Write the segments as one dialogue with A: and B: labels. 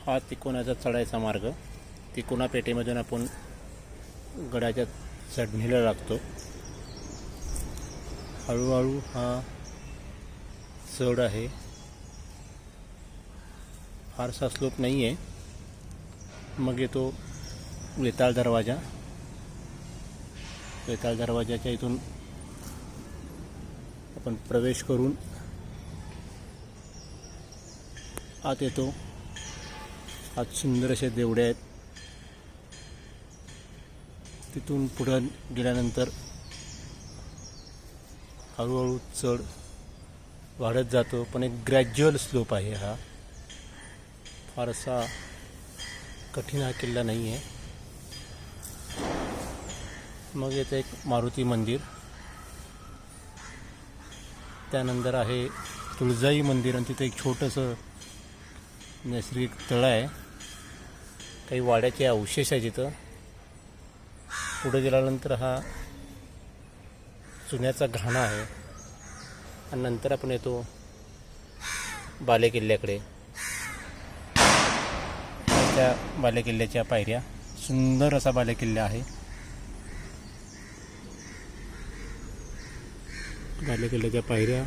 A: हा तिकोणाचा चढायचा मार्ग. तिकोणा पेठेमधून आपण गडाच्या चढणीला लागतो. हळूहळू हा चढ आहे. फारसा स्लोप नाही आहे. मग येतो वेताळ दरवाजा. वेताळ दरवाजाच्या इथून आपण प्रवेश करून आत येतो. आत सुंदर असे देवडे आहेत. तिथून पुढं गेल्यानंतर हळूहळू चढ वाढत जातो, पण एक ग्रॅज्युअल स्लोप आहे. हा फारसा कठीण हा किल्ला नाही आहे. मग येतं एक मारुती मंदिर. त्यानंतर आहे तुळजाई मंदिर आणि तिथे एक छोटंसं नैसर्गिक तळं आहे. काही वाड्याचे अवशेष आहे तिथं. पुढे गेल्यानंतर हा चुन्याचा घाणा आहे आणि नंतर आपण येतो बालेकिल्ल्याकडे. त्या बालेकिल्ल्याच्या पायऱ्या, सुंदर असा बालेकिल्ला आहे. बालेकिल्ल्याच्या पायऱ्या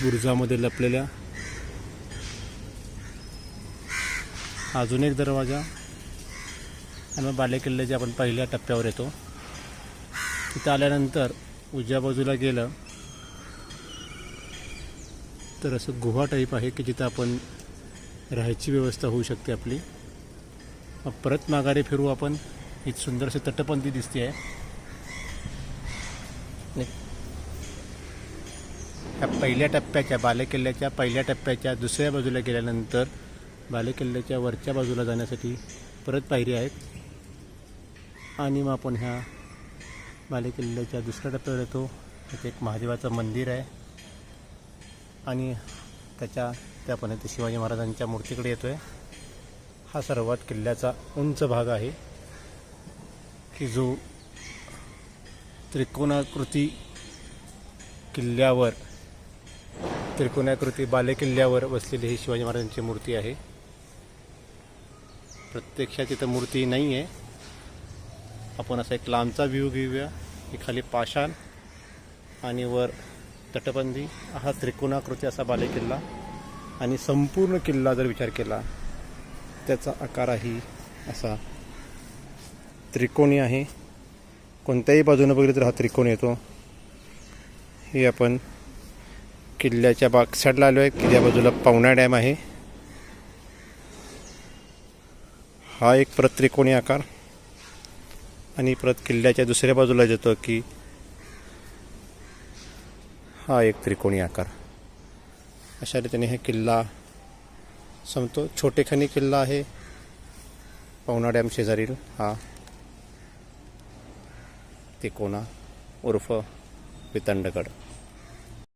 A: बुरुजामध्ये लपलेल्या. अजून एक दरवाजा आणि मग बालेकिल्ल्याच्या आपण पहिल्या टप्प्यावर येतो. तिथं आल्यानंतर उजव्या बाजूला गेलं तर असं गुहा टाईप आहे की जिथं आपण राहायची व्यवस्था होऊ शकते आपली. मग परत माघारी फिरू आपण. ही सुंदरशी तटबंदी दिसते आहे. ह्या पहिल्या टप्प्याच्या बालेकिल्ल्याच्या पहिल्या टप्प्याच्या दुसऱ्या बाजूला गेल्यानंतर बालेकिल्ल्याच्या वरच्या बाजूला जाण्यासाठी परत पायऱ्या आहेत. आणि मग आपण ह्या बालेकिल्ल्याच्या दुसऱ्या टप्प्यावर येतो. इथे एक महादेवाचं मंदिर आहे आणि त्या पण इथे शिवाजी महाराजांच्या मूर्तीकडे येतो आहे. हा सर्वात किल्ल्याचा उंच भाग आहे की जो त्रिकोणाकृती किल्ल्यावर, त्रिकोणाकृती बालेकिल्ल्यावर बसलेली ही शिवाजी महाराजांची मूर्ती आहे. प्रत्यक्षात तिथं मूर्ती नाही आहे. आपण असा एक लांबचा व्ह्यू घेऊया की खाली पाषाण आणि वर तटबंदी. हा त्रिकोणाकृती असा बालेकिल्ला आणि संपूर्ण किल्ला जर विचार केला त्याचा आकारही असा त्रिकोणी आहे. कोणत्याही बाजूने बघितलं तर हा त्रिकोण येतो. हे आपण किल्ल्याच्या बॅक साईडला आलो आहे. किल्ल्या बाजूला पवना डॅम आहे. हा एक परत त्रिकोणी आकार आणि परत किल्ल्याच्या दुसऱ्या बाजूला येतो की हा एक त्रिकोणी आकार. अशा रीतीने हे किल्ला संपतो. छोटेखानी किल्ला आहे पवना डॅम शेजारील हा तिकोना उर्फ वितंडगड.